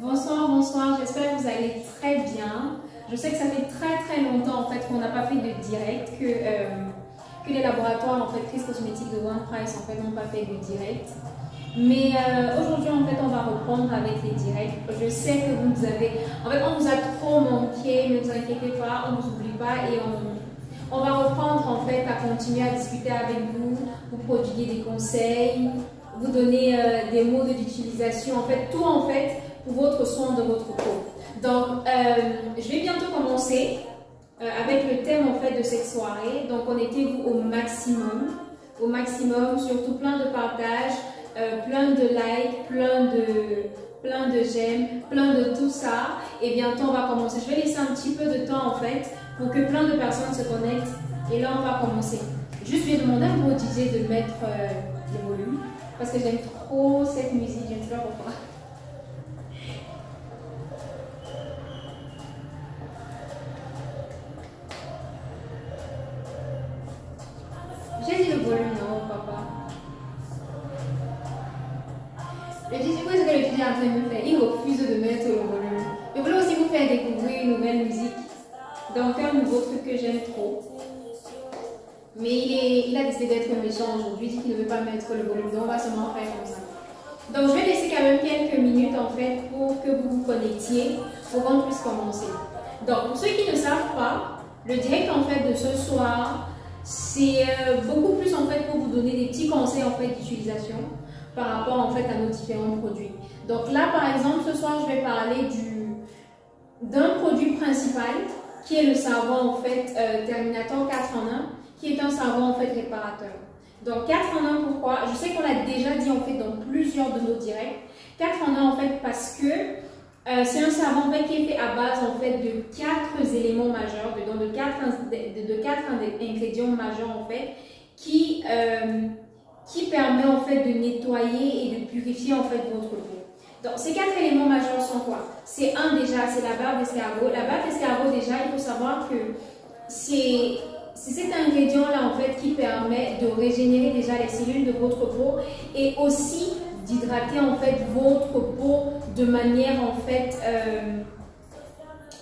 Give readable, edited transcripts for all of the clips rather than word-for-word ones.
Bonsoir, bonsoir, j'espère que vous allez très bien. Je sais que ça fait très longtemps en fait qu'on n'a pas fait de direct, que les laboratoires en fait Chris Cosmétiques de One Price en fait n'ont pas fait de direct. Mais aujourd'hui en fait on va reprendre avec les directs. Je sais que vous nous avez, en fait on vous a trop manqué, ne vous inquiétez pas, on ne vous oublie pas et on va reprendre en fait à continuer à discuter avec vous, vous prodiguer des conseils, vous donner des mots d'utilisation, en fait tout en fait pour votre soin de votre peau. Donc je vais bientôt commencer avec le thème en fait de cette soirée. Donc connectez-vous au maximum, surtout plein de partages, plein de likes, plein de j'aime, plein de tout ça. Et bientôt on va commencer. Je vais laisser un petit peu de temps en fait pour que plein de personnes se connectent. Et là on va commencer. Juste je vais demander à mon DJ de mettre le volume parce que j'aime trop cette musique, je ne sais pas pourquoi. J'ai dit le volume, non papa. Le DJ, qu'est-ce que le DJ est en train de me faire? Il refuse de mettre le volume. Je voulais aussi vous faire découvrir une nouvelle musique. Donc un nouveau truc que j'aime trop. Mais il a décidé d'être méchant aujourd'hui, il dit qu'il ne veut pas mettre le volume. Donc on va seulement faire comme ça. Donc je vais laisser quand même quelques minutes en fait pour que vous vous connectiez, pour qu'on puisse commencer. Donc pour ceux qui ne savent pas, le direct en fait de ce soir, c'est beaucoup plus en fait pour vous donner des petits conseils en fait d'utilisation par rapport en fait à nos différents produits. Donc là par exemple ce soir je vais parler d'un produit principal qui est le savon en fait Terminator 4 en 1, qui est un savon en fait réparateur. Donc 4 en 1 pourquoi? Je sais qu'on l'a déjà dit en fait dans plusieurs de nos directs. 4 en 1 en fait parce que c'est un savon en fait qui est fait à base en fait de 4 éléments majeurs, de 4 ingrédients majeurs en fait qui permet en fait de nettoyer et de purifier en fait votre peau. Donc ces 4 éléments majeurs sont quoi? C'est déjà, c'est la barbe d'escargot. La barbe d'escargot déjà, il faut savoir que c'est cet ingrédient là en fait qui permet de régénérer déjà les cellules de votre peau et aussi d'hydrater en fait votre peau de manière en fait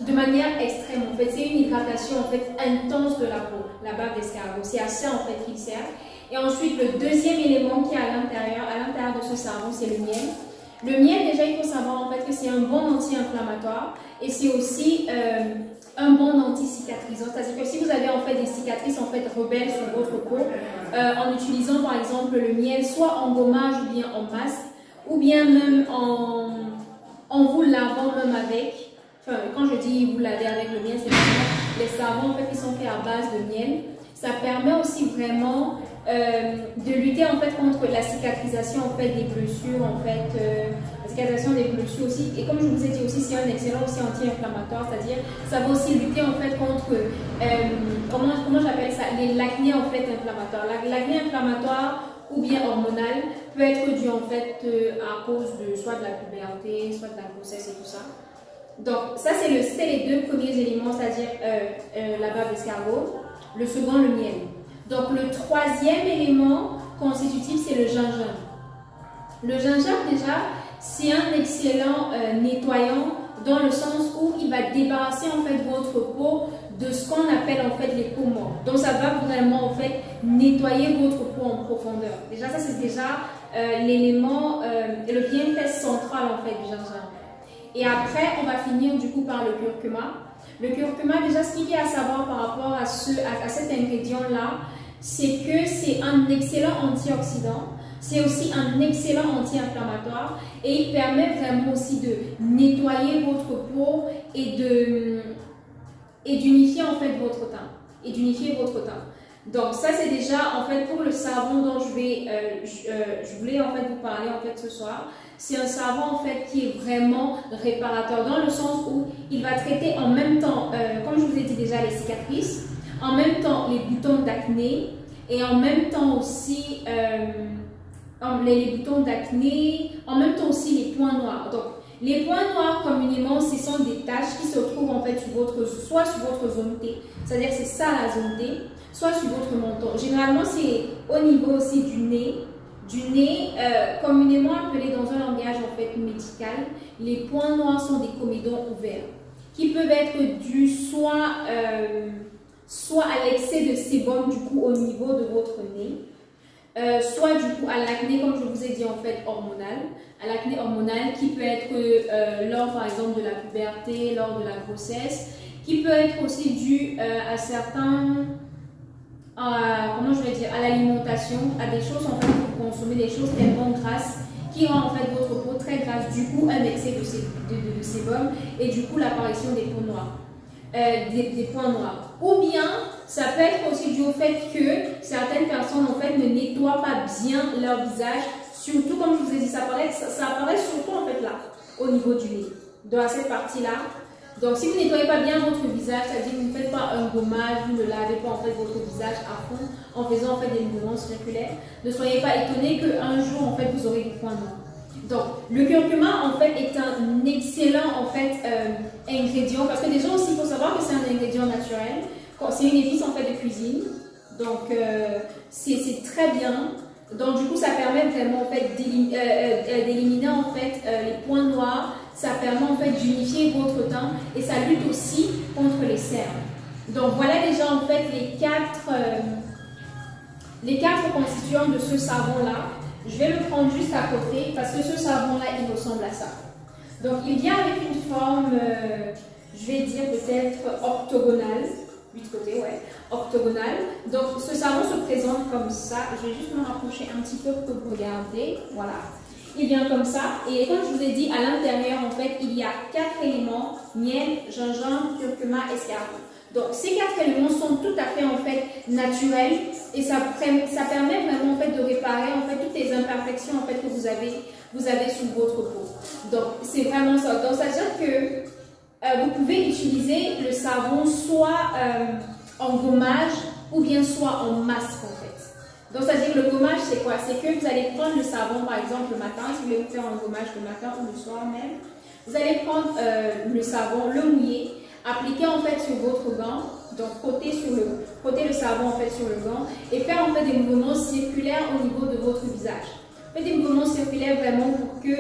de manière extrême en fait. C'est une hydratation en fait intense de la peau, la barbe d'escargot. C'est à ça en fait qu'il sert. Et ensuite le deuxième élément qui est à l'intérieur de ce savon, c'est le miel. Le miel déjà il faut savoir en fait que c'est un bon anti-inflammatoire et c'est aussi un bon anti-cicatrisant, c'est-à-dire que si vous avez en fait des cicatrices en fait rebelles sur votre peau, en utilisant par exemple le miel, soit en gommage ou bien en masque, ou bien même en vous lavant même avec, enfin quand je dis vous lavez avec le miel, c'est vraiment les savons en fait qui sont faits à base de miel. Ça permet aussi vraiment de lutter en fait contre la cicatrisation en fait des blessures en fait, la cicatrisation des blessures aussi, et comme je vous ai dit aussi c'est un excellent aussi anti-inflammatoire, c'est-à-dire ça va aussi lutter en fait contre comment j'appelle ça, l'acné en fait inflammatoire. L'acné inflammatoire ou bien hormonal peut être dû en fait à cause de soit de la puberté, soit de la grossesse et tout ça. Donc ça c'est les deux premiers éléments, c'est-à-dire la barbe d'escargot, le second le miel. Donc le troisième élément constitutif c'est le gingembre. Le gingembre déjà c'est un excellent nettoyant dans le sens où il va débarrasser en fait votre peau de ce qu'on appelle en fait les peaux mortes. Donc ça va vraiment en fait nettoyer votre peau en profondeur. Déjà ça c'est déjà l'élément, le bienfait central en fait du gingembre. Et après on va finir du coup par le curcuma. Le curcuma déjà ce qu'il y a à savoir par rapport à cet ingrédient là, c'est que c'est un excellent antioxydant, c'est aussi un excellent anti-inflammatoire et il permet vraiment aussi de nettoyer votre peau et d'unifier en fait votre teint. Donc ça c'est déjà en fait pour le savon dont je voulais en fait vous parler en fait ce soir. C'est un savon en fait qui est vraiment réparateur dans le sens où il va traiter en même temps, comme je vous ai dit déjà, les cicatrices, en même temps les boutons d'acné et en même temps aussi les boutons d'acné, en même temps aussi les points noirs. Donc les points noirs communément ce sont des taches qui se trouvent en fait soit sur votre zone T, c'est-à-dire c'est ça la zone T, soit sur votre menton. Généralement c'est au niveau aussi du nez, du nez, communément appelés dans un langage en fait médical, les points noirs sont des comédons ouverts, qui peuvent être dus soit à l'excès de sébum du coup au niveau de votre nez, soit du coup à l'acné, comme je vous ai dit en fait hormonal, à l'acné hormonal qui peut être lors par exemple de la puberté, lors de la grossesse, qui peut être aussi dû à certains, comment je vais dire, à l'alimentation, à des choses en fait que vous consommez, des choses tellement grasses qui rend en fait votre peau très grasse, du coup un excès de sébum et du coup l'apparition des peaux noires. Des points noirs. Ou bien, ça peut être aussi dû au fait que certaines personnes en fait ne nettoient pas bien leur visage, surtout comme je vous ai dit, ça apparaît surtout en fait là, au niveau du nez, dans cette partie-là. Donc si vous ne nettoyez pas bien votre visage, c'est-à-dire que vous ne faites pas un gommage, vous ne lavez pas en fait votre visage à fond en faisant en fait des mouvements circulaires, ne soyez pas étonnés qu'un jour en fait vous aurez des points noirs. Donc, le curcuma en fait est un excellent en fait ingrédient parce que déjà aussi il faut savoir que c'est un ingrédient naturel, c'est une épice en fait de cuisine, donc c'est très bien. Donc du coup ça permet vraiment en fait d'éliminer en fait les points noirs, ça permet en fait d'unifier votre teint et ça lutte aussi contre les cernes. Donc voilà déjà en fait les quatre constituants de ce savon là. Je vais le prendre juste à côté parce que ce savon-là, il ressemble à ça. Donc, il vient avec une forme, je vais dire peut-être octogonale. 8 côtés, ouais, octogonale. Donc, ce savon se présente comme ça. Je vais juste me rapprocher un petit peu pour que vous regardiez. Voilà. Il vient comme ça. Et comme je vous ai dit, à l'intérieur, en fait, il y a 4 éléments. Miel, gingembre, curcuma, escargot. Donc, ces 4 éléments sont tout à fait en fait naturels et ça permet vraiment en fait de réparer en fait toutes les imperfections en fait que vous avez sur votre peau. Donc, c'est vraiment ça. Donc, ça veut dire que vous pouvez utiliser le savon soit en gommage ou bien soit en masque en fait. Donc, ça veut dire que le gommage, c'est quoi? C'est que vous allez prendre le savon par exemple le matin, si vous voulez vous faire un gommage le matin ou le soir même. Vous allez prendre le savon, le mouiller, appliquer en fait sur votre gant, donc frotter le savon en fait sur le gant et faire en fait des mouvements circulaires au niveau de votre visage. Faites des mouvements circulaires vraiment pour que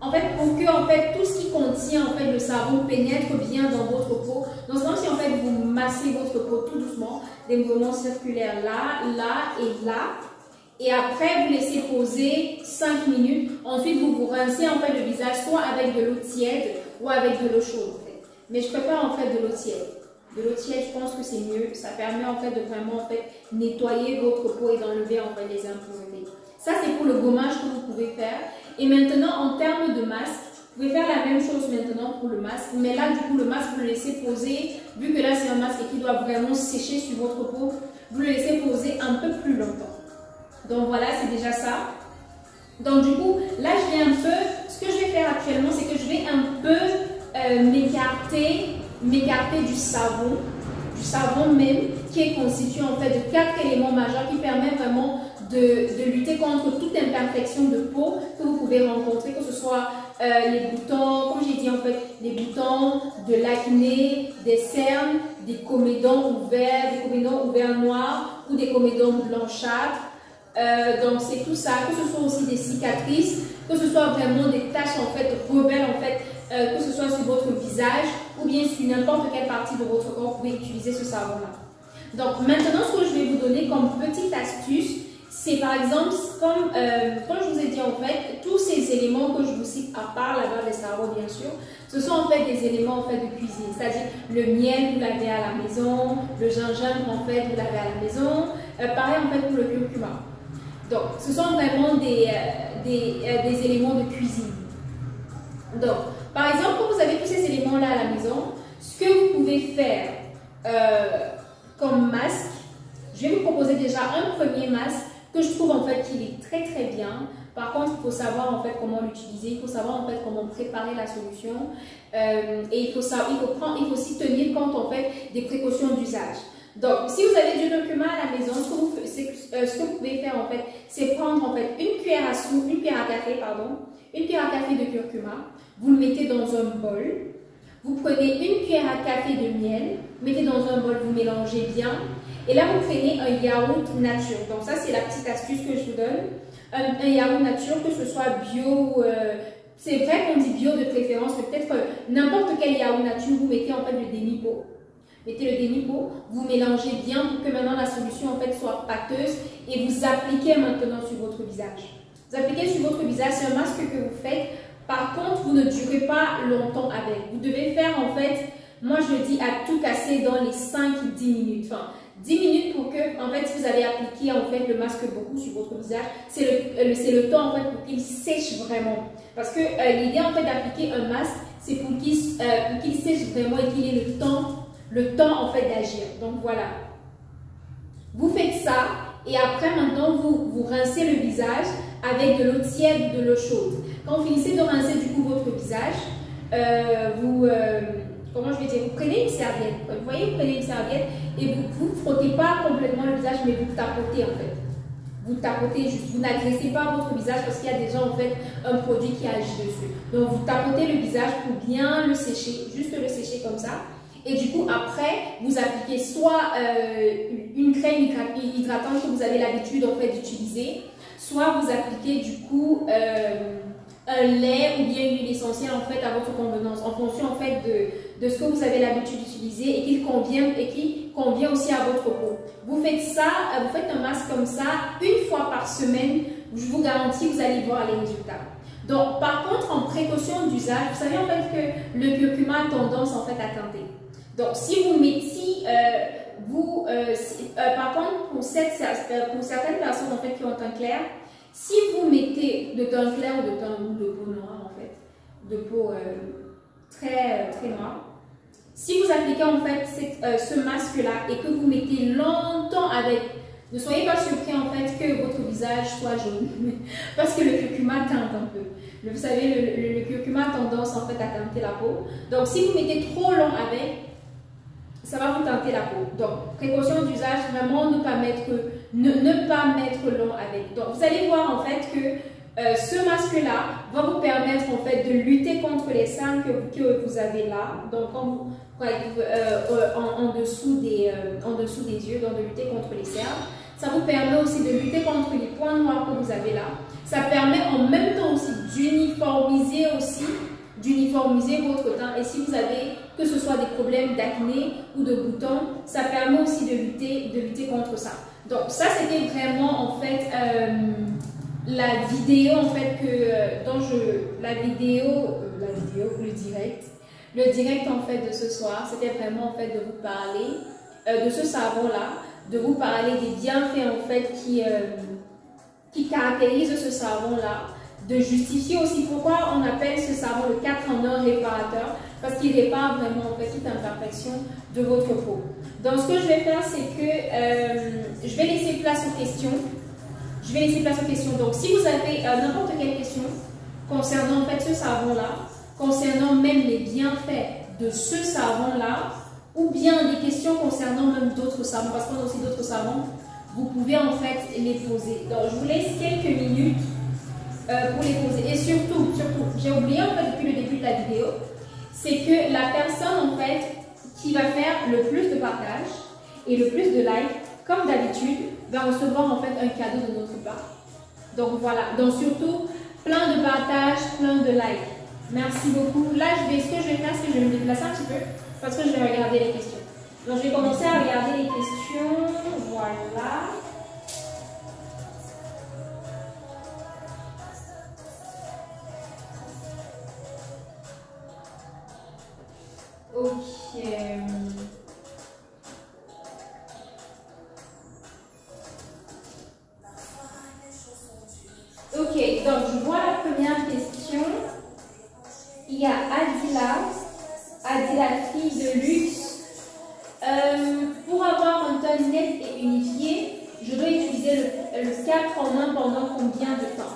tout ce qui contient en fait le savon pénètre bien dans votre peau. Donc c'est comme si en fait vous massez votre peau tout doucement, des mouvements circulaires là, là et là. Et après, vous laissez poser 5 minutes. Ensuite, vous vous rincez en fait le visage soit avec de l'eau tiède ou avec de l'eau chaude. En fait. Mais je préfère en fait de l'eau tiède. De l'eau tiède, je pense que c'est mieux. Ça permet en fait de vraiment en fait nettoyer votre peau et d'enlever en fait les impuretés. Ça, c'est pour le gommage que vous pouvez faire. Et maintenant, en termes de masque, vous pouvez faire la même chose maintenant pour le masque. Mais là, du coup, le masque, vous le laissez poser. Vu que là, c'est un masque qui doit vraiment sécher sur votre peau, vous le laissez poser un peu plus longtemps. Donc voilà, c'est déjà ça. Donc du coup, là je vais un peu, ce que je vais faire actuellement, c'est que je vais un peu m'écarter du savon même, qui est constitué en fait de 4 éléments majeurs qui permettent vraiment de lutter contre toute imperfection de peau que vous pouvez rencontrer, que ce soit les boutons, comme j'ai dit en fait, les boutons, de l'acné, des cernes, des comédons ouverts noirs ou des comédons blanchâtres. Donc c'est tout ça, que ce soit aussi des cicatrices, que ce soit vraiment des taches en fait rebelles en fait, que ce soit sur votre visage ou bien sur n'importe quelle partie de votre corps, vous pouvez utiliser ce savon là. Donc maintenant ce que je vais vous donner comme petite astuce, c'est par exemple comme je vous ai dit en fait, tous ces éléments que je vous cite à part la barre d'escargot bien sûr, ce sont en fait des éléments en fait de cuisine, c'est-à-dire le miel vous l'avez à la maison, le gingembre en fait vous l'avez à la maison, pareil en fait pour le curcuma. Donc, ce sont vraiment des éléments de cuisine. Donc, par exemple, quand vous avez tous ces éléments-là à la maison, ce que vous pouvez faire comme masque, je vais vous proposer déjà un premier masque que je trouve en fait qu'il est très très bien. Par contre, il faut savoir en fait comment l'utiliser, il faut savoir en fait comment préparer la solution et il faut s'y tenir compte en fait des précautions d'usage. Donc, si vous avez du curcuma à la maison, ce que vous pouvez faire en fait, c'est prendre en fait une cuillère à café de curcuma, vous le mettez dans un bol, vous prenez une cuillère à café de miel, mettez dans un bol, vous mélangez bien, Et là, vous prenez un yaourt nature. Donc ça, c'est la petite astuce que je vous donne. Un yaourt nature, que ce soit bio, c'est vrai qu'on dit bio de préférence, mais peut-être n'importe quel yaourt nature, vous mettez en fait le demi-pot. Mettez le demi-pot, vous mélangez bien pour que maintenant la solution en fait soit pâteuse et vous appliquez maintenant sur votre visage. Vous appliquez sur votre visage, c'est un masque que vous faites. Par contre, vous ne durez pas longtemps avec. Vous devez faire en fait, moi je dis à tout casser dans les 5-10 minutes. Enfin, 10 minutes pour que, en fait, si vous avez appliqué en fait le masque beaucoup sur votre visage, c'est le temps en fait pour qu'il sèche vraiment. Parce que l'idée en fait d'appliquer un masque, c'est pour qu'il sèche vraiment et qu'il ait le temps en fait d'agir. Donc voilà. Vous faites ça et après maintenant vous rincez le visage avec de l'eau tiède ou de l'eau chaude. Quand vous finissez de rincer du coup votre visage, comment je vais dire, vous prenez une serviette. Vous voyez, vous prenez une serviette et vous ne frottez pas complètement le visage, mais vous tapotez en fait. Vous tapotez juste, vous n'agressez pas votre visage parce qu'il y a déjà en fait un produit qui agit dessus. Donc vous tapotez le visage pour bien le sécher, juste le sécher comme ça. Et du coup, après, vous appliquez soit une crème hydratante que vous avez l'habitude en fait d'utiliser, soit vous appliquez du coup un lait ou bien une huile essentielle en fait à votre convenance, en fonction en fait de ce que vous avez l'habitude d'utiliser et qui convient aussi à votre peau. Vous faites ça, vous faites un masque comme ça une fois par semaine, je vous garantis vous allez voir les résultats. Donc par contre, en précaution d'usage, vous savez en fait que le curcuma a tendance en fait à teinter. Donc, si vous mettez, par contre, pour certaines personnes en fait qui ont un teint clair, si vous mettez de teint clair ou de peau noire en fait, de peau très noire, si vous appliquez en fait ce masque-là et que vous mettez longtemps avec, ne soyez pas surpris en fait que votre visage soit jaune, parce que le curcuma teinte un peu. Vous savez, le curcuma a tendance en fait à teinter la peau. Donc, si vous mettez trop long avec, ça va vous teinter la peau. Donc, précaution d'usage, vraiment ne pas mettre long avec. Donc, vous allez voir en fait que ce masque-là va vous permettre en fait de lutter contre les cernes que vous avez là. Donc, en dessous des yeux, donc de lutter contre les cernes. Ça vous permet aussi de lutter contre les points noirs que vous avez là. Ça permet en même temps aussi d'uniformiser votre teint. Et si vous avez que ce soit des problèmes d'acné ou de boutons, ça permet aussi de lutter contre ça. Donc ça c'était vraiment en fait la vidéo en fait le direct en fait de ce soir, c'était vraiment en fait de vous parler de ce savon là, de vous parler des bienfaits en fait qui caractérisent ce savon là, de justifier aussi pourquoi on appelle ce savon le 4 en 1 réparateur, parce qu'il répare vraiment en fait toute imperfection de votre peau. Donc ce que je vais faire, c'est que je vais laisser place aux questions. Donc si vous avez n'importe quelle question concernant en fait ce savon-là, concernant même les bienfaits de ce savon-là, ou bien des questions concernant même d'autres savons, parce qu'on a aussi d'autres savons, vous pouvez en fait les poser. Donc je vous laisse quelques minutes pour les poser. Et surtout, j'ai oublié en fait depuis le début de la vidéo, c'est que la personne en fait qui va faire le plus de partage et le plus de likes, comme d'habitude, va recevoir en fait un cadeau de notre part. Donc voilà, donc surtout plein de partages, plein de likes. Merci beaucoup. Là, ce que je vais faire, c'est que je vais me déplacer un petit peu parce que je vais regarder les questions. Donc je vais commencer à regarder les questions. Voilà. Ok. Ok, donc je vois la première question. Il y a Adila, fille de luxe. Pour avoir un teint net et unifié, je dois utiliser le 4 en 1 pendant combien de temps?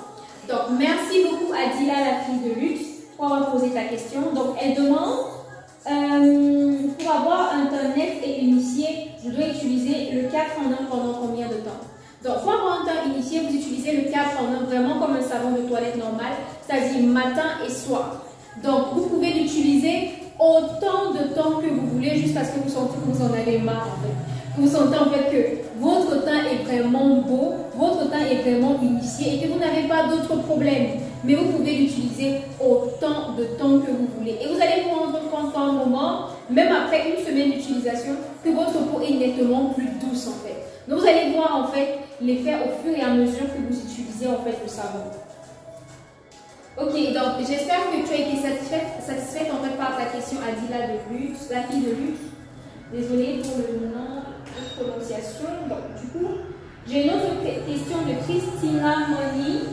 Donc merci beaucoup Adila, la fille de luxe, pour avoir posé ta question. Donc elle demande, pour avoir un teint net et unifié, je dois utiliser le 4 en 1 pendant combien de temps? Donc, pour avoir un teint unifié, vous utilisez le 4 en 1 vraiment comme un savon de toilette normal, c'est-à-dire matin et soir. Donc, vous pouvez l'utiliser autant de temps que vous voulez, jusqu'à ce que vous sentez que vous en avez marre. En fait. vous sentez en fait que votre teint est vraiment beau, votre teint est vraiment unifié et que vous n'avez pas d'autres problèmes. Mais vous pouvez l'utiliser autant de temps que vous voulez. Et vous allez vous rendre compte qu'à un moment, même après une semaine d'utilisation, que votre peau est nettement plus douce en fait. Donc vous allez voir en fait l'effet au fur et à mesure que vous utilisez en fait le savon. Ok, donc j'espère que tu as été satisfaite en fait par ta question Adila de Luxe, la fille de Luxe. Désolée pour le nom de prononciation. Donc du coup, j'ai une autre question de Christina Moni.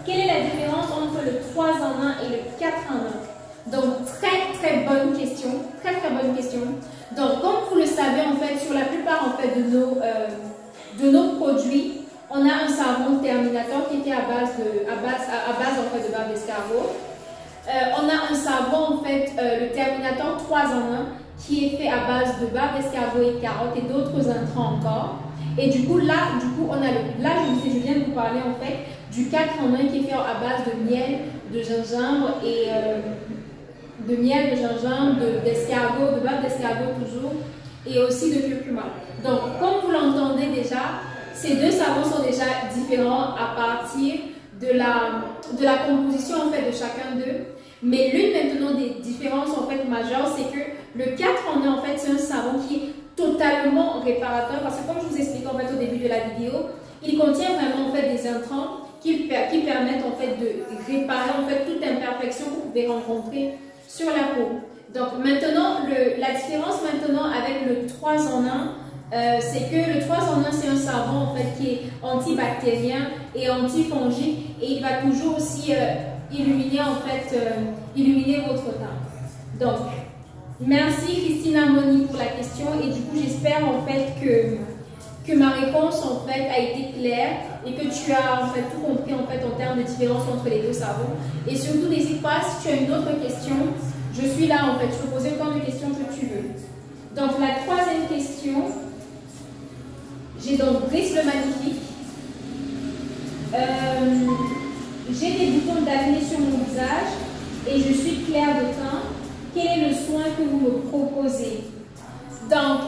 Quelle est la différence entre le 3 en 1 et le 4 en 1? Donc très bonne question, très bonne question. Donc comme vous le savez en fait, sur la plupart en fait de nos produits, on a un savon terminateur qui est fait à base en fait de barbe d'escargot. On a un savon en fait, le terminateur 3 en 1 qui est fait à base de barbe d'escargot et carottes et d'autres intrants encore. Et du coup là on a je viens de vous parler en fait du 4 en 1 qui est fait à base de miel de gingembre et d'escargot, de barbe d'escargot toujours, et aussi de curcuma. Donc comme vous l'entendez déjà, ces deux savons sont déjà différents à partir de la composition en fait de chacun d'eux. Mais l'une maintenant des différences en fait majeures, c'est que le 4 en 1 en fait c'est un savon qui est totalement réparateur, parce que comme je vous expliquais en fait au début de la vidéo, il contient vraiment en fait des intrants qui permettent en fait de réparer en fait toute imperfection que vous pouvez rencontrer sur la peau. Donc maintenant, la différence maintenant avec le 3 en 1, c'est que le 3 en 1 c'est un savon en fait qui est antibactérien et antifongique, et il va toujours aussi illuminer en fait illuminer votre teint. Donc merci Christina Moni pour la question, et du coup j'espère en fait que ma réponse en fait a été claire et que tu as en fait tout compris en fait en termes de différence entre les deux savons. Et surtout n'hésite pas, si tu as une autre question, je suis là en fait, je peux poser autant de questions que tu veux. Donc la troisième question, j'ai donc Brice le Magnifique. J'ai des boutons d'acné sur mon visage et je suis claire de teint. Quel est le soin que vous me proposez? Donc,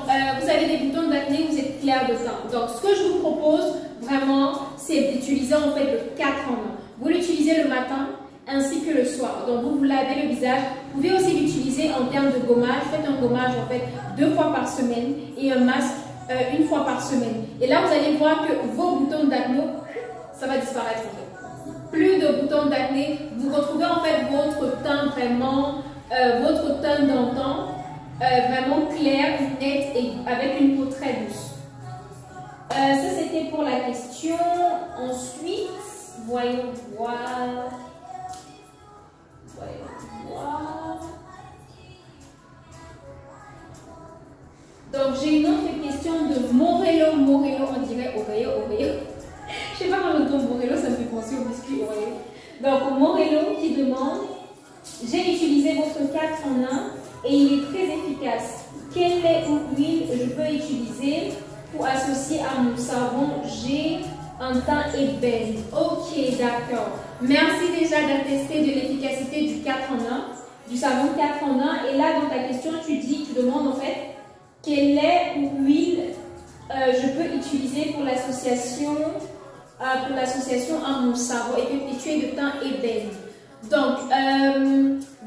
vous avez des boutons d'acné, vous êtes clair de teint. Donc, ce que je vous propose vraiment, c'est d'utiliser en fait le 4 en 1. Vous l'utilisez le matin ainsi que le soir. Donc, vous lavez le visage. Vous pouvez aussi l'utiliser en termes de gommage. Faites un gommage en fait 2 fois par semaine et un masque 1 fois par semaine. Et là, vous allez voir que vos boutons d'acné, ça va disparaître en fait. Plus de boutons d'acné. Vous retrouvez en fait votre teint vraiment, votre teint d'antan. Vraiment clair, net et avec une peau très douce. Ça c'était pour la question. Ensuite, voyons voir. Donc j'ai une autre question de Morello, on dirait Oreo. Je sais pas comment le nom Morello, ça me fait penser au biscuit Oreo. Donc Morello qui demande: j'ai utilisé votre 4 en 1 et il est très efficace. Quel lait ou huile je peux utiliser pour associer à mon savon? J'ai un teint ébène. Ok, d'accord. Merci déjà d'attester de l'efficacité du 4 en 1, du savon 4 en 1. Et là, dans ta question, tu demandes en fait quel lait ou huile je peux utiliser pour l'association à mon savon et que tu es de teint ébène. Donc,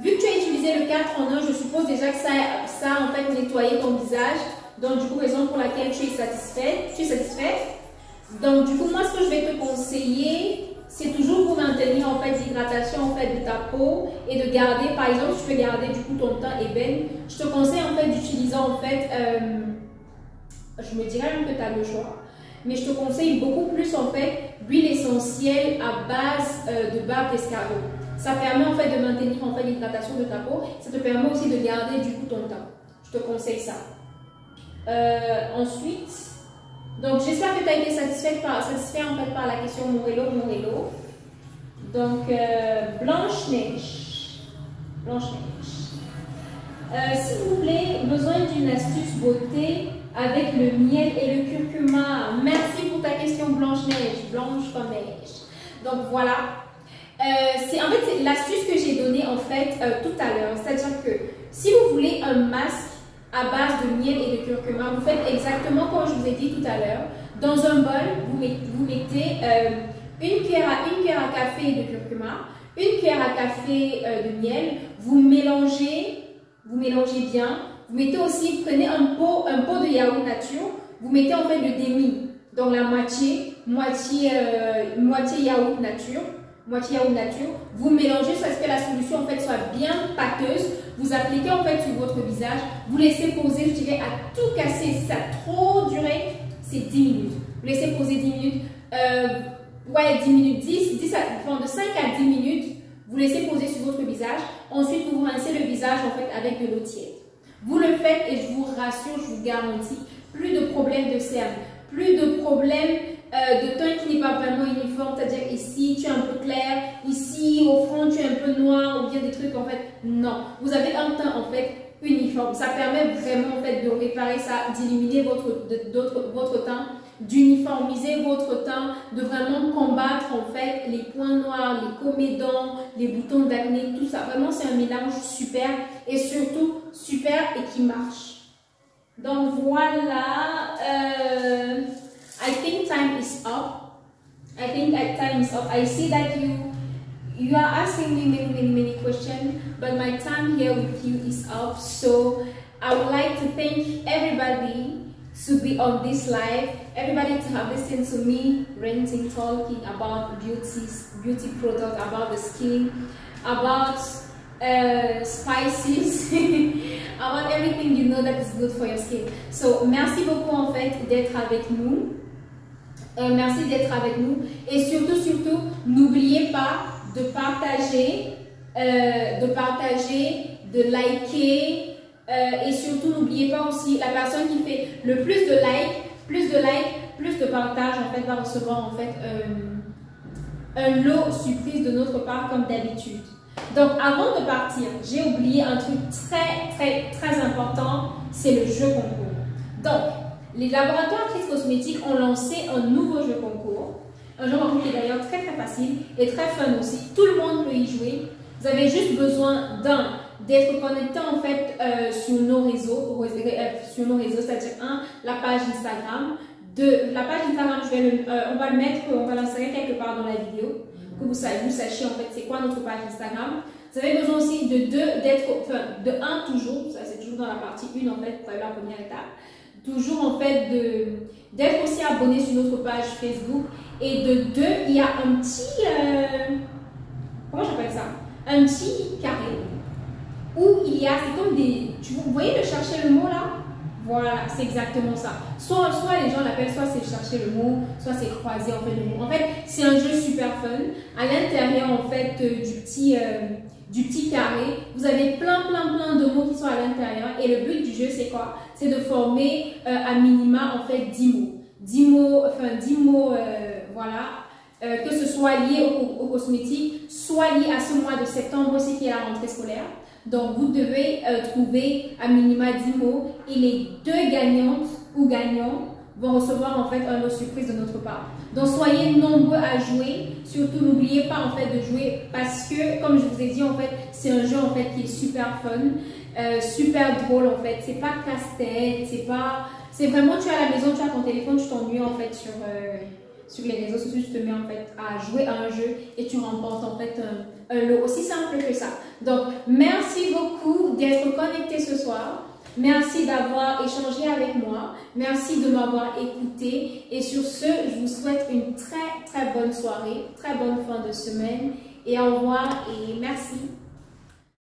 vu que tu as utilisé le 4 en 1, je suppose déjà que ça a en fait nettoyé ton visage. Donc, du coup, raison pour laquelle tu es satisfaite. Donc, du coup, moi, ce que je vais te conseiller, c'est toujours pour maintenir en fait l'hydratation en fait de ta peau et de garder, par exemple, tu peux garder du coup ton teint ébène. Je te conseille en fait d'utiliser en fait, je me dirais même que tu as le choix, mais je te conseille beaucoup plus en fait l'huile essentielle à base de barbe d'escargot. Ça permet en fait de maintenir en fait l'hydratation de ta peau. Ça te permet aussi de garder du coup ton teint. Je te conseille ça. Ensuite, donc j'espère que tu as été satisfait en fait par la question Morello. Donc Blanche-Neige. S'il vous plaît, besoin d'une astuce beauté avec le miel et le curcuma. Merci pour ta question Blanche-Neige. Blanche comme neige. Donc voilà. C'est en fait l'astuce que j'ai donnée en fait tout à l'heure. C'est-à-dire que si vous voulez un masque à base de miel et de curcuma. Vous faites exactement comme je vous ai dit tout à l'heure. Dans un bol, vous mettez une cuillère à café de curcuma, une cuillère à café de miel. Vous mélangez bien. Vous mettez aussi, prenez un pot de yaourt nature. Vous mettez en fait le demi, donc la moitié yaourt nature. Moitié yaourt nature, vous mélangez jusqu'à ce que la solution en fait soit bien pâteuse. Vous appliquez en fait sur votre visage, vous laissez poser, je dirais à tout casser. Si ça a trop duré, c'est 10 minutes. Vous laissez poser 10 minutes, 10 minutes, 10 de 5 à 10 minutes, vous laissez poser sur votre visage. Ensuite, vous vous rincez le visage en fait avec de l'eau tiède. Vous le faites et je vous rassure, je vous garantis, plus de problèmes de cernes, plus de problèmes de teint qui n'est pas vraiment uniforme, c'est-à-dire ici tu es un peu clair, ici au front tu es un peu noir ou bien des trucs en fait, non. Vous avez un teint en fait uniforme, ça permet vraiment en fait de réparer ça, d'éliminer votre teint, d'uniformiser votre teint, de vraiment combattre en fait les points noirs, les comédons, les boutons d'acné, tout ça. Vraiment c'est un mélange super et surtout super et qui marche. Donc voilà, I think time is up. I see that you are asking me many questions, but my time here with you is up. So I would like to thank everybody to be on this live, everybody to have listened to me ranting, talking about beauty products, about the skin, about spices, about everything you know that is good for your skin. So merci beaucoup en fait d'être avec nous. Merci d'être avec nous et surtout n'oubliez pas de partager, de liker et surtout n'oubliez pas aussi la personne qui fait le plus de likes, plus de partage en fait va recevoir en fait un lot surprise de notre part comme d'habitude. Donc avant de partir, j'ai oublié un truc très important, c'est le jeu concours. Donc les laboratoires Chris Cosmétiques ont lancé un nouveau jeu concours. Un jeu concours qui est d'ailleurs très facile et très fun aussi. Tout le monde peut y jouer. Vous avez juste besoin d'être connecté en fait sur nos réseaux, c'est-à-dire la page Instagram. La page Instagram, on va l'insérer quelque part dans la vidéo, que vous sachiez en fait c'est quoi notre page Instagram. Vous avez besoin aussi de un toujours, ça c'est toujours dans la partie 1 en fait, la première étape. Toujours en fait d'être aussi abonné sur notre page Facebook et de 2, il y a un petit comment j'appelle ça, un petit carré où il y a, c'est comme des, vous voyez le chercher le mot là, voilà c'est exactement ça, soit les gens l'appellent, soit c'est chercher le mot, soit c'est croiser en fait le mot. En fait c'est un jeu super fun. À l'intérieur en fait du petit carré, vous avez plein de mots qui sont à l'intérieur et le but du jeu c'est quoi? C'est de former à minima en fait 10 mots, voilà, que ce soit lié au cosmétique, soit lié à ce mois de septembre aussi qui est la rentrée scolaire. Donc vous devez trouver à minima 10 mots et les 2 gagnantes ou gagnants vont recevoir en fait un lot surprise de notre part. Donc soyez nombreux à jouer, surtout n'oubliez pas en fait de jouer parce que comme je vous ai dit en fait c'est un jeu en fait qui est super fun, super drôle en fait, c'est pas casse-tête, c'est vraiment tu es à la maison, tu as ton téléphone, tu t'ennuies en fait sur les réseaux sociaux, tu te mets en fait à jouer à un jeu et tu remportes en fait un lot aussi simple que ça. Donc merci beaucoup d'être connecté ce soir. Merci d'avoir échangé avec moi. Merci de m'avoir écouté. Et sur ce, je vous souhaite une très bonne soirée, très bonne fin de semaine. Et au revoir et merci.